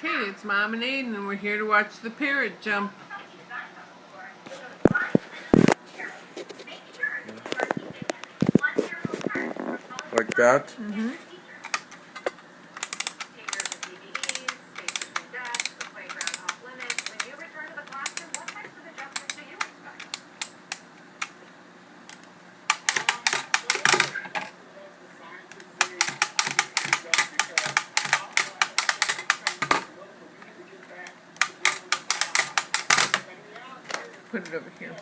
Okay, it's Mom and Aiden, and we're here to watch the parrot jump. Like that? Mm-hmm. Put it over here.